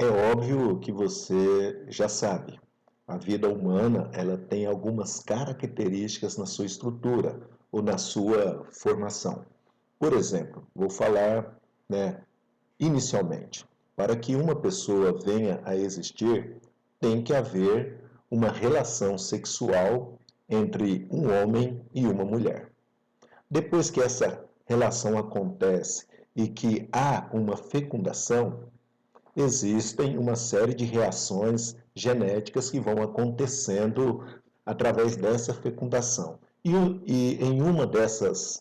É óbvio que você já sabe. A vida humana, ela tem algumas características na sua estrutura ou na sua formação. Por exemplo, vou falar, inicialmente, para que uma pessoa venha a existir, tem que haver uma relação sexual entre um homem e uma mulher. Depois que essa relação acontece e que há uma fecundação, existem uma série de reações genéticas que vão acontecendo através dessa fecundação. E em uma dessas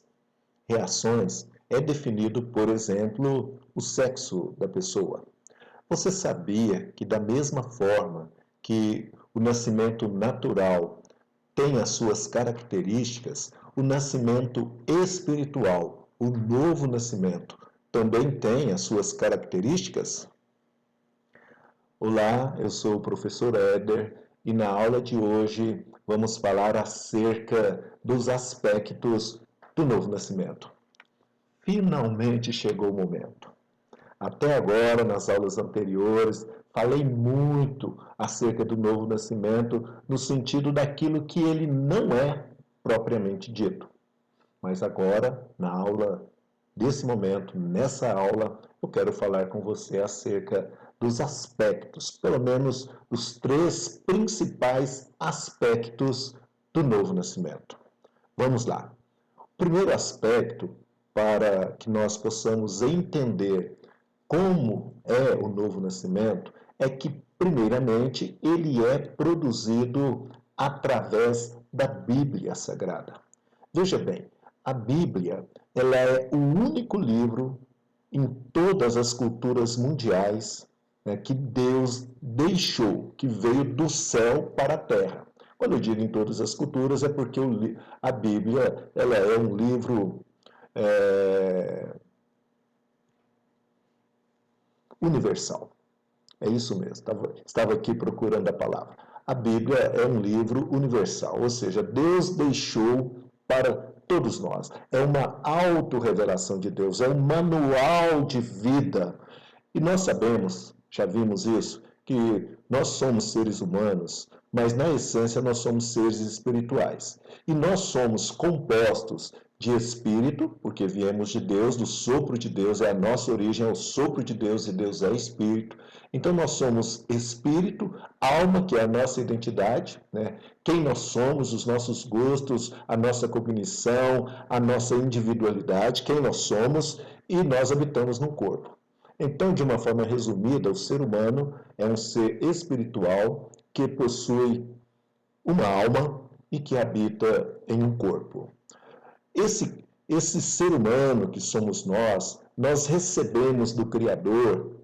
reações é definido, por exemplo, o sexo da pessoa. Você sabia que, da mesma forma que o nascimento natural tem as suas características, o nascimento espiritual, o novo nascimento, também tem as suas características? Olá, eu sou o professor Éder e na aula de hoje vamos falar acerca dos aspectos do novo nascimento. Finalmente chegou o momento. Até agora, nas aulas anteriores, falei muito acerca do novo nascimento no sentido daquilo que ele não é propriamente dito. Mas agora, na aula desse momento, nessa aula, eu quero falar com você acerca dos aspectos, pelo menos os três principais aspectos do novo nascimento. Vamos lá. O primeiro aspecto, para que nós possamos entender como é o novo nascimento, é que, primeiramente, ele é produzido através da Bíblia Sagrada. Veja bem, a Bíblia, ela é o único livro em todas as culturas mundiais, que Deus deixou, que veio do céu para a terra. Quando eu digo em todas as culturas, é porque a Bíblia, ela é um livro universal. É isso mesmo, estava aqui procurando a palavra. A Bíblia é um livro universal, ou seja, Deus deixou para todos nós. É uma autorrevelação de Deus, é um manual de vida. E nós sabemos, já vimos isso, que nós somos seres humanos, mas na essência nós somos seres espirituais. E nós somos compostos de espírito, porque viemos de Deus, do sopro de Deus, é a nossa origem, é o sopro de Deus e Deus é espírito. Então nós somos espírito, alma, que é a nossa identidade, quem nós somos, os nossos gostos, a nossa cognição, a nossa individualidade, quem nós somos, e nós habitamos no corpo. Então, de uma forma resumida, o ser humano é um ser espiritual que possui uma alma e que habita em um corpo. Esse ser humano que somos nós recebemos do Criador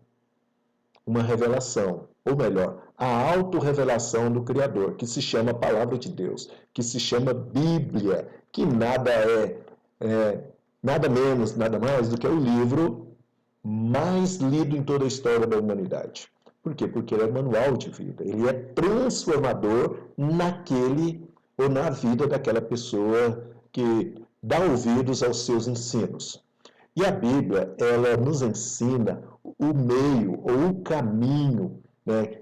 uma revelação, ou melhor, a autorrevelação do Criador, que se chama Palavra de Deus, que se chama Bíblia, que nada nada menos, nada mais do que o livro mais lido em toda a história da humanidade. Por quê? Porque ele é manual de vida, ele é transformador naquele ou na vida daquela pessoa que dá ouvidos aos seus ensinos. E a Bíblia, ela nos ensina o meio ou o caminho,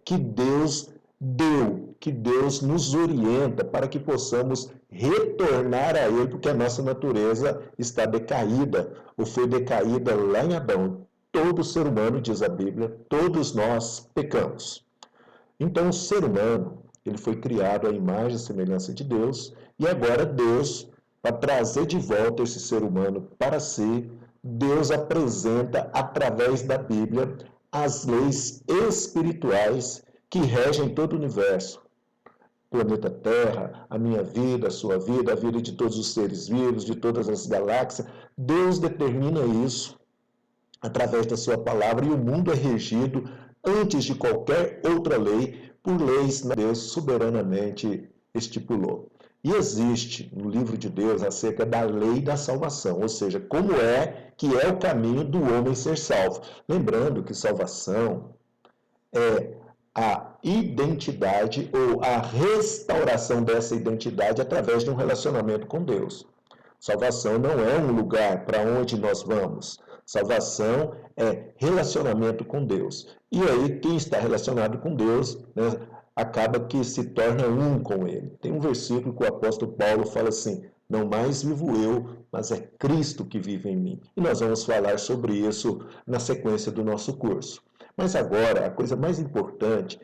que Deus deu, que Deus nos orienta para que possamos retornar a Ele, porque a nossa natureza está decaída, ou foi decaída lá em Adão. Todo ser humano, diz a Bíblia, todos nós pecamos. Então, o ser humano, ele foi criado à imagem e semelhança de Deus, e agora Deus, para trazer de volta esse ser humano para si, Deus apresenta, através da Bíblia, as leis espirituais que regem todo o universo. O planeta Terra, a minha vida, a sua vida, a vida de todos os seres vivos, de todas as galáxias. Deus determina isso através da sua palavra, e o mundo é regido, antes de qualquer outra lei, por leis que Deus soberanamente estipulou. E existe no livro de Deus acerca da lei da salvação, ou seja, como é que é o caminho do homem ser salvo. Lembrando que salvação é a identidade ou a restauração dessa identidade através de um relacionamento com Deus. Salvação não é um lugar para onde nós vamos. Salvação é relacionamento com Deus. E aí, quem está relacionado com Deus, né, acaba que se torna um com Ele. Tem um versículo que o apóstolo Paulo fala assim: não mais vivo eu, mas é Cristo que vive em mim. E nós vamos falar sobre isso na sequência do nosso curso. Mas agora, a coisa mais importante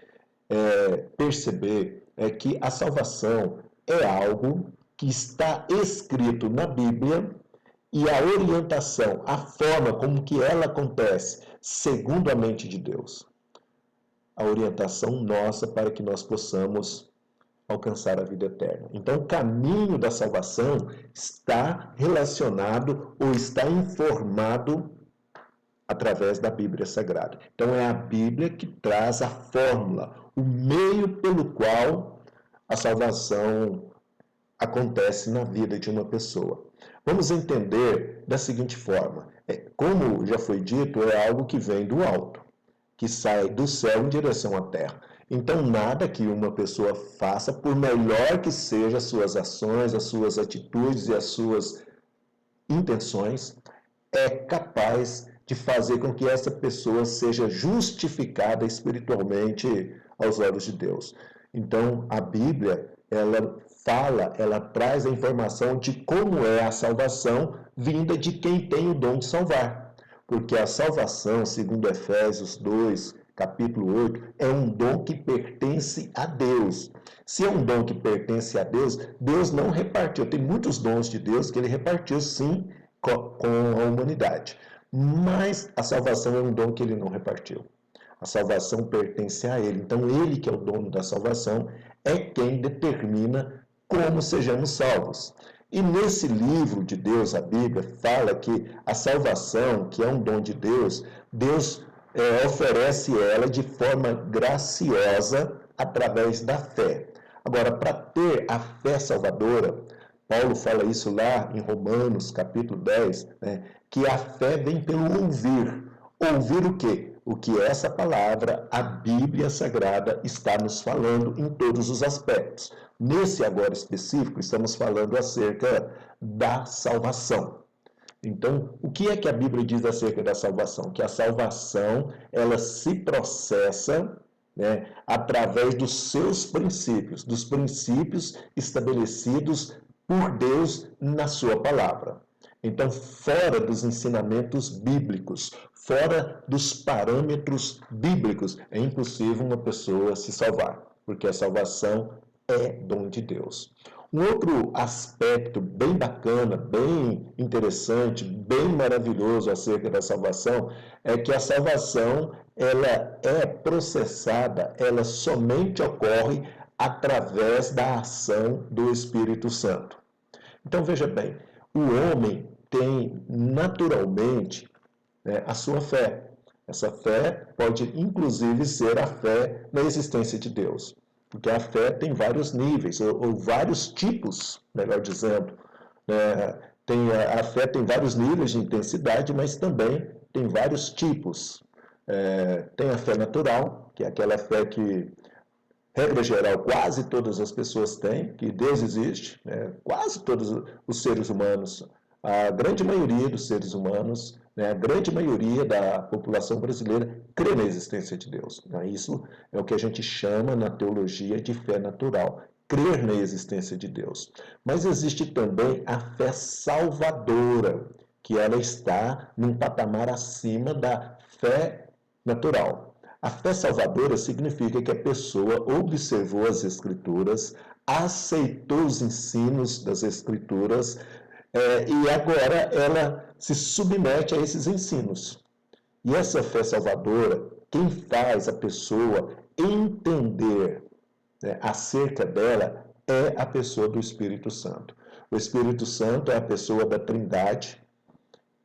é perceber que a salvação é algo que está escrito na Bíblia e a orientação, a forma como que ela acontece, segundo a mente de Deus. A orientação nossa para que nós possamos alcançar a vida eterna. Então, o caminho da salvação está relacionado ou está informado através da Bíblia Sagrada. Então, é a Bíblia que traz a fórmula, o meio pelo qual a salvação acontece na vida de uma pessoa. Vamos entender da seguinte forma: como já foi dito, é algo que vem do alto, que sai do céu em direção à terra. Então, nada que uma pessoa faça, por melhor que sejam as suas ações, as suas atitudes e as suas intenções, é capaz de fazer com que essa pessoa seja justificada espiritualmente aos olhos de Deus. Então, a Bíblia, ela traz a informação de como é a salvação vinda de quem tem o dom de salvar. Porque a salvação, segundo Efésios 2, capítulo 8, é um dom que pertence a Deus. Se é um dom que pertence a Deus, Deus não repartiu. Tem muitos dons de Deus que ele repartiu, sim, com a humanidade. Mas a salvação é um dom que ele não repartiu. A salvação pertence a ele. Então, ele que é o dono da salvação é quem determina como sejamos salvos. E nesse livro de Deus, a Bíblia, fala que a salvação, que é um dom de Deus, Deus oferece ela de forma graciosa através da fé. Agora, para ter a fé salvadora, Paulo fala isso lá em Romanos, capítulo 10, né, que a fé vem pelo ouvir. Ouvir o quê? O que essa palavra, a Bíblia Sagrada, está nos falando em todos os aspectos. Nesse agora específico, estamos falando acerca da salvação. Então, o que é que a Bíblia diz acerca da salvação? Que a salvação, ela se processa, né, através dos seus princípios, dos princípios estabelecidos por Deus na sua palavra. Então, fora dos ensinamentos bíblicos, fora dos parâmetros bíblicos, é impossível uma pessoa se salvar, porque a salvação é dom de Deus. Um outro aspecto bem bacana, bem interessante, bem maravilhoso acerca da salvação é que a salvação ela é processada, ela somente ocorre através da ação do Espírito Santo. Então veja bem, o homem tem naturalmente a sua fé. Essa fé pode inclusive ser a fé na existência de Deus. Porque a fé tem vários níveis, ou vários tipos, melhor dizendo. A fé tem vários níveis de intensidade, mas também tem vários tipos. Tem a fé natural, que é aquela fé que, regra geral, quase todas as pessoas têm, que Deus existe, quase todos os seres humanos, a grande maioria dos seres humanos, a grande maioria da população brasileira crê na existência de Deus. Isso é o que a gente chama na teologia de fé natural, crer na existência de Deus. Mas existe também a fé salvadora, que ela está num patamar acima da fé natural. A fé salvadora significa que a pessoa observou as Escrituras, aceitou os ensinos das Escrituras, e agora ela se submete a esses ensinos. E essa fé salvadora, quem faz a pessoa entender acerca dela é a pessoa do Espírito Santo. O Espírito Santo é a pessoa da Trindade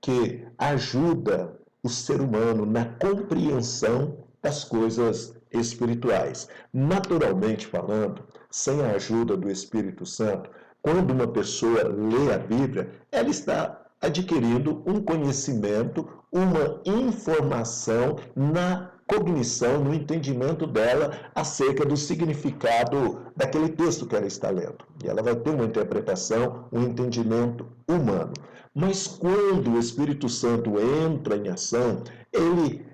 que ajuda o ser humano na compreensão das coisas espirituais. Naturalmente falando, sem a ajuda do Espírito Santo, quando uma pessoa lê a Bíblia, ela está adquirindo um conhecimento, uma informação na cognição, no entendimento dela acerca do significado daquele texto que ela está lendo. E ela vai ter uma interpretação, um entendimento humano. Mas quando o Espírito Santo entra em ação, ele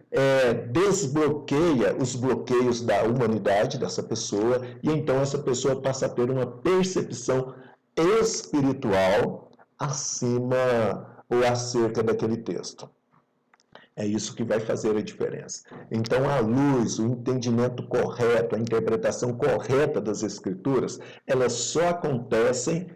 desbloqueia os bloqueios da humanidade dessa pessoa, e então essa pessoa passa a ter uma percepção espiritual acima ou acerca daquele texto. É isso que vai fazer a diferença. Então, a luz, o entendimento correto, a interpretação correta das Escrituras, elas só acontecem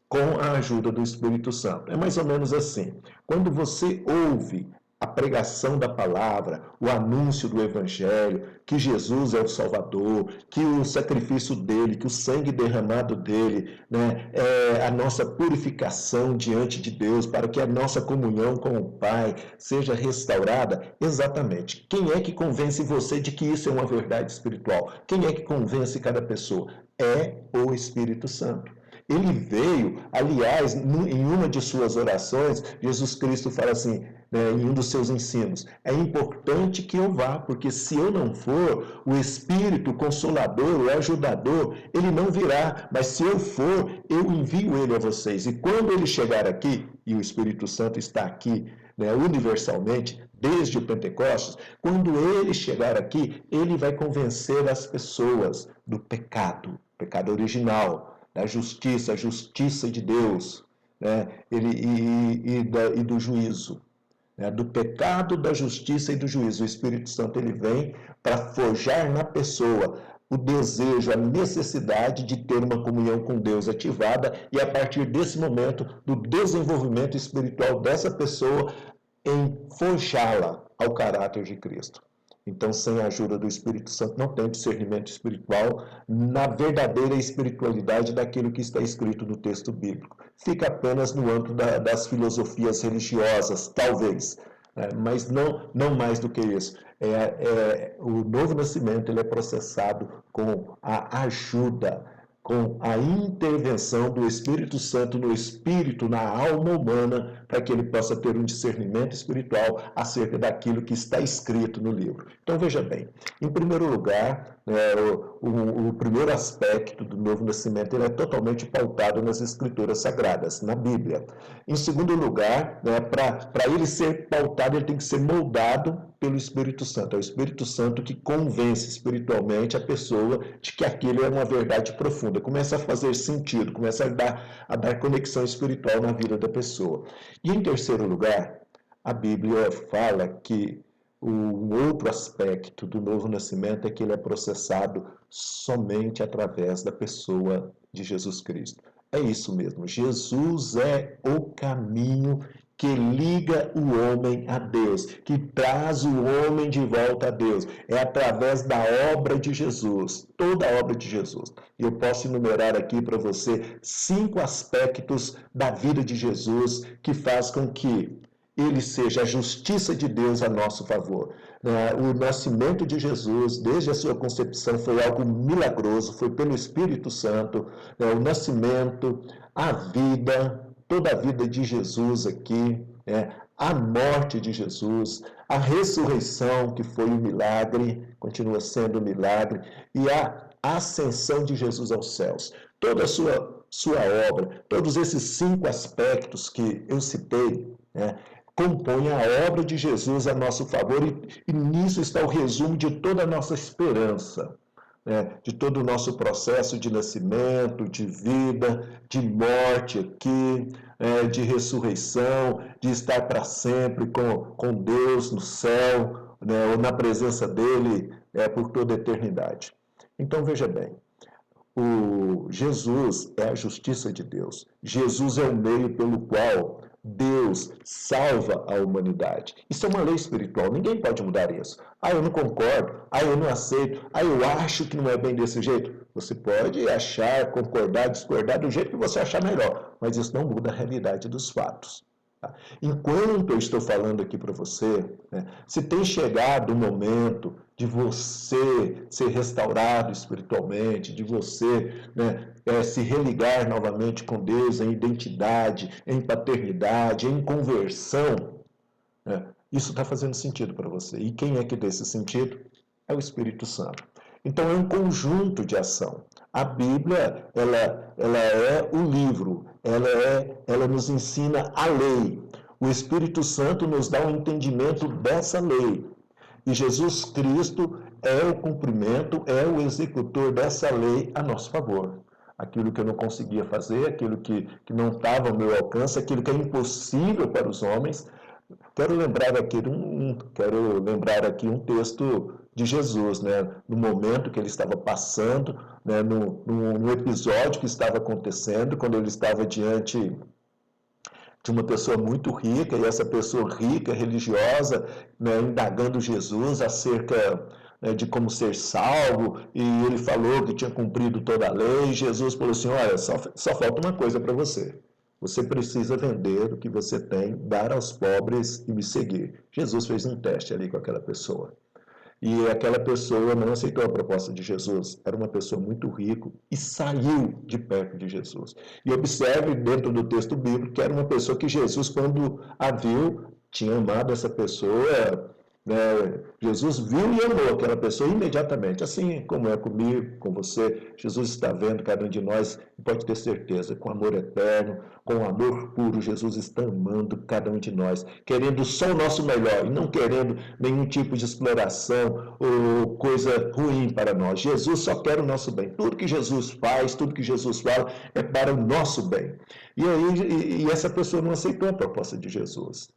com a ajuda do Espírito Santo. É mais ou menos assim. Quando você ouve a pregação da palavra, o anúncio do Evangelho, que Jesus é o Salvador, que o sacrifício dele, que o sangue derramado dele, né, é a nossa purificação diante de Deus, para que a nossa comunhão com o Pai seja restaurada, exatamente. Quem é que convence você de que isso é uma verdade espiritual? Quem é que convence cada pessoa? É o Espírito Santo. Ele veio, aliás, em uma de suas orações, Jesus Cristo fala assim, em um dos seus ensinos, é importante que eu vá, porque se eu não for, o Espírito o Consolador, o Ajudador, ele não virá, mas se eu for, eu envio ele a vocês. E quando ele chegar aqui, e o Espírito Santo está aqui, universalmente, desde o Pentecostes, quando ele chegar aqui, ele vai convencer as pessoas do pecado original, da justiça, a justiça de Deus, né? e do juízo, né? Do pecado, da justiça e do juízo. O Espírito Santo ele vem para forjar na pessoa o desejo, a necessidade de ter uma comunhão com Deus ativada e a partir desse momento do desenvolvimento espiritual dessa pessoa em forjá-la ao caráter de Cristo. Então, sem a ajuda do Espírito Santo, não tem discernimento espiritual na verdadeira espiritualidade daquilo que está escrito no texto bíblico. Fica apenas no âmbito das filosofias religiosas, talvez, mas não mais do que isso. O novo nascimento ele é processado com a ajuda, com a intervenção do Espírito Santo no espírito, na alma humana, para que ele possa ter um discernimento espiritual acerca daquilo que está escrito no livro. Então, veja bem, em primeiro lugar, o primeiro aspecto do novo nascimento ele é totalmente pautado nas Escrituras Sagradas, na Bíblia. Em segundo lugar, para ele ser pautado, ele tem que ser moldado pelo Espírito Santo. É o Espírito Santo que convence espiritualmente a pessoa de que aquilo é uma verdade profunda. Começa a fazer sentido, começa a dar conexão espiritual na vida da pessoa. E em terceiro lugar, a Bíblia fala que um outro aspecto do novo nascimento é que ele é processado somente através da pessoa de Jesus Cristo. É isso mesmo, Jesus é o caminho que liga o homem a Deus, que traz o homem de volta a Deus. É através da obra de Jesus, toda a obra de Jesus. E eu posso enumerar aqui para você 5 aspectos da vida de Jesus que faz com que ele seja a justiça de Deus a nosso favor. O nascimento de Jesus, desde a sua concepção, foi algo milagroso, foi pelo Espírito Santo. O nascimento, a vida, toda a vida de Jesus aqui, a morte de Jesus, a ressurreição, que foi um milagre, continua sendo um milagre, e a ascensão de Jesus aos céus. Toda a sua obra, todos esses 5 aspectos que eu citei, compõe a obra de Jesus a nosso favor e nisso está o resumo de toda a nossa esperança, de todo o nosso processo de nascimento, de vida, de morte aqui, de ressurreição, de estar para sempre com Deus no céu, ou na presença dele por toda a eternidade. Então veja bem, Jesus é a justiça de Deus. Jesus é o meio pelo qual Deus salva a humanidade. Isso é uma lei espiritual, ninguém pode mudar isso. Eu não concordo, eu não aceito, eu acho que não é bem desse jeito. Você pode achar, concordar, discordar do jeito que você achar melhor, mas isso não muda a realidade dos fatos. Enquanto eu estou falando aqui para você, se tem chegado o momento de você ser restaurado espiritualmente, de você se religar novamente com Deus em identidade, em paternidade, em conversão, isso está fazendo sentido para você. E quem é que dá esse sentido? É o Espírito Santo. Então é um conjunto de ação. A Bíblia, ela é o livro, ela nos ensina a lei. O Espírito Santo nos dá um entendimento dessa lei. E Jesus Cristo é o cumprimento, é o executor dessa lei a nosso favor. Aquilo que eu não conseguia fazer, aquilo que não estava ao meu alcance, aquilo que é impossível para os homens. Quero lembrar aqui um texto de Jesus, né? No momento que ele estava passando, né? no episódio que estava acontecendo, quando ele estava diante de uma pessoa muito rica, e essa pessoa rica, religiosa, né, indagando Jesus acerca, né, de como ser salvo, e ele falou que tinha cumprido toda a lei, e Jesus falou assim, olha, só falta uma coisa para você. Você precisa vender o que você tem, dar aos pobres e me seguir. Jesus fez um teste ali com aquela pessoa. E aquela pessoa não aceitou a proposta de Jesus. Era uma pessoa muito rica e saiu de perto de Jesus. E observe dentro do texto bíblico que era uma pessoa que Jesus, quando a viu, tinha amado essa pessoa. Né? Jesus viu e amou aquela pessoa imediatamente, assim como é comigo, com você. Jesus está vendo cada um de nós e pode ter certeza, com amor eterno, com amor puro, Jesus está amando cada um de nós, querendo só o nosso melhor e não querendo nenhum tipo de exploração ou coisa ruim para nós. Jesus só quer o nosso bem. Tudo que Jesus faz, tudo que Jesus fala é para o nosso bem. E essa pessoa não aceitou a proposta de Jesus.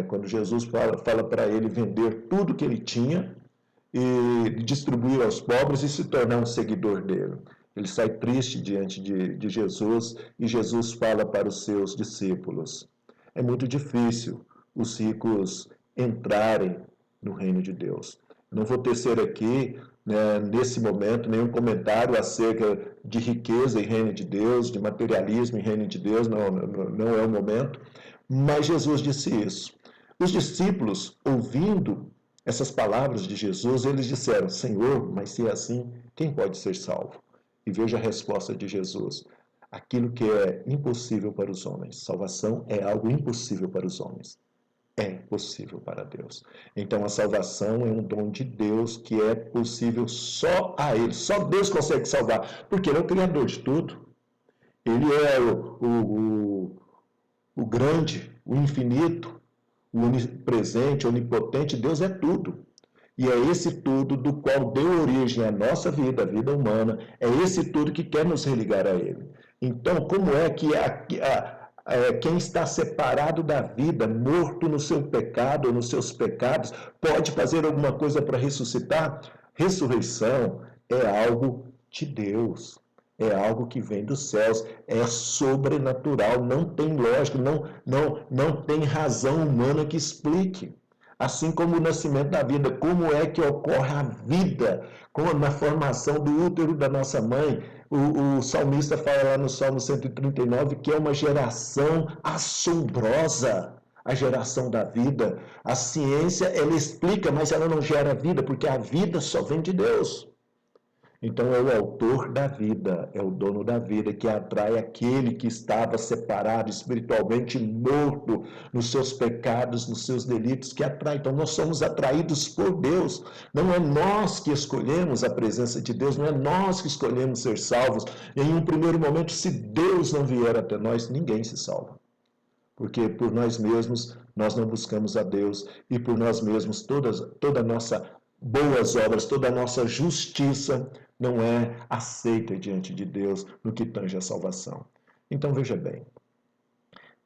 Quando Jesus fala para ele vender tudo que ele tinha e distribuir aos pobres e se tornar um seguidor dele. Ele sai triste diante de Jesus e Jesus fala para os seus discípulos. É muito difícil os ricos entrarem no reino de Deus. Não vou tecer aqui, né, nesse momento, nenhum comentário acerca de riqueza em reino de Deus, de materialismo em reino de Deus, não é o momento. Mas Jesus disse isso. Os discípulos, ouvindo essas palavras de Jesus, eles disseram, Senhor, mas se é assim, quem pode ser salvo? E veja a resposta de Jesus. Aquilo que é impossível para os homens, salvação é algo impossível para os homens. É possível para Deus. Então a salvação é um dom de Deus que é possível só a Ele. Só Deus consegue salvar, porque Ele é o Criador de tudo. Ele é o grande, o infinito, o onipresente, onipotente. Deus é tudo. E é esse tudo do qual deu origem à nossa vida, a vida humana, é esse tudo que quer nos religar a Ele. Então, como é que quem está separado da vida, morto no seu pecado ou nos seus pecados, pode fazer alguma coisa para ressuscitar? Ressurreição é algo de Deus. É algo que vem dos céus, é sobrenatural, não tem lógica, não tem razão humana que explique. Assim como o nascimento da vida, como é que ocorre a vida, como na formação do útero da nossa mãe. O salmista fala lá no Salmo 139 que é uma geração assombrosa, a geração da vida. A ciência, ela explica, mas ela não gera vida, porque a vida só vem de Deus. Então é o autor da vida, é o dono da vida que atrai aquele que estava separado, espiritualmente morto nos seus pecados, nos seus delitos, que atrai. Então nós somos atraídos por Deus. Não é nós que escolhemos a presença de Deus, não é nós que escolhemos ser salvos. E em um primeiro momento, se Deus não vier até nós, ninguém se salva. Porque por nós mesmos nós não buscamos a Deus e por nós mesmos toda a nossa boas obras, toda a nossa justiça não é aceita diante de Deus no que tange a salvação. Então veja bem,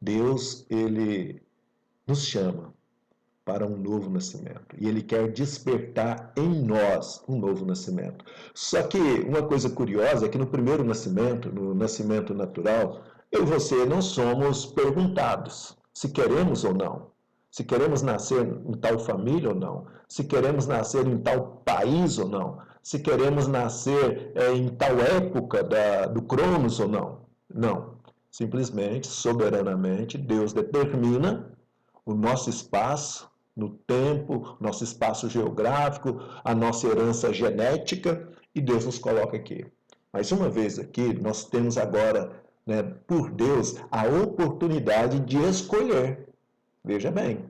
Deus, Ele nos chama para um novo nascimento. E Ele quer despertar em nós um novo nascimento. Só que uma coisa curiosa é que no primeiro nascimento, no nascimento natural, eu e você não somos perguntados se queremos ou não. Se queremos nascer em tal família ou não. Se queremos nascer em tal país ou não. Se queremos nascer em tal época do Cronos ou não. Não. Simplesmente, soberanamente, Deus determina o nosso espaço no tempo, nosso espaço geográfico, a nossa herança genética, e Deus nos coloca aqui. Mas uma vez aqui, nós temos agora, por Deus, a oportunidade de escolher. Veja bem,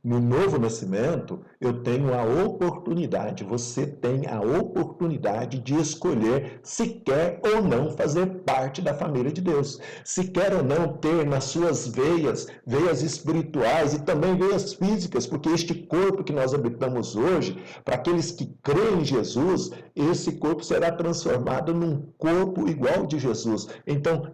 No novo nascimento, eu tenho a oportunidade, você tem a oportunidade de escolher se quer ou não fazer parte da família de Deus. Se quer ou não ter nas suas veias, veias espirituais e também veias físicas, porque este corpo que nós habitamos hoje, para aqueles que creem em Jesus, esse corpo será transformado num corpo igual de Jesus. Então,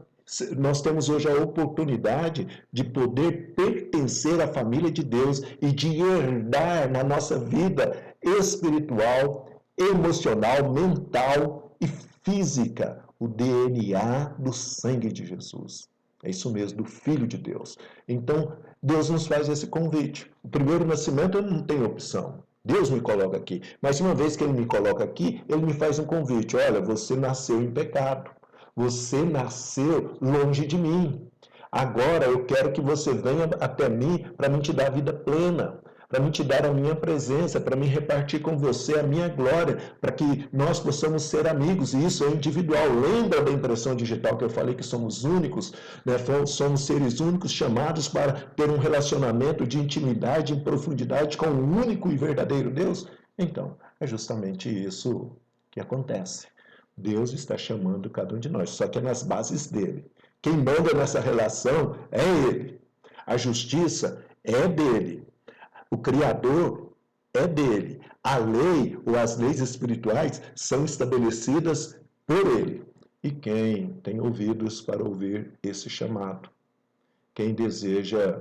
nós temos hoje a oportunidade de poder pertencer à família de Deus e de herdar na nossa vida espiritual, emocional, mental e física o DNA do sangue de Jesus. É isso mesmo, do Filho de Deus. Então, Deus nos faz esse convite. O primeiro nascimento eu não tenho opção. Deus me coloca aqui. Mas uma vez que Ele me coloca aqui, Ele me faz um convite. Olha, você nasceu em pecado. Você nasceu longe de mim. Agora eu quero que você venha até mim para me te dar a vida plena, para me te dar a minha presença, para me repartir com você a minha glória, para que nós possamos ser amigos. E isso é individual. Lembra da impressão digital que eu falei que somos únicos, né? Somos seres únicos chamados para ter um relacionamento de intimidade e profundidade com o único e verdadeiro Deus? Então, é justamente isso que acontece. Deus está chamando cada um de nós, só que é nas bases dele. Quem manda nessa relação é ele. A justiça é dele. O Criador é dele. A lei ou as leis espirituais são estabelecidas por ele. E quem tem ouvidos para ouvir esse chamado? Quem deseja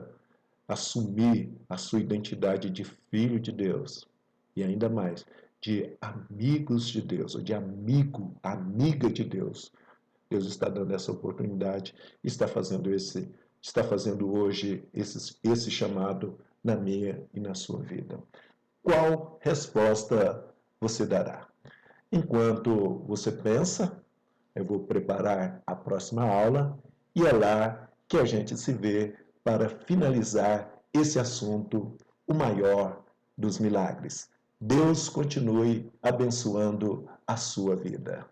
assumir a sua identidade de filho de Deus e ainda mais de amigos de Deus, ou de amigo, amiga de Deus. Deus está dando essa oportunidade, está fazendo hoje esse chamado na minha e na sua vida. Qual resposta você dará? Enquanto você pensa, eu vou preparar a próxima aula e é lá que a gente se vê para finalizar esse assunto, o maior dos milagres. Deus continue abençoando a sua vida.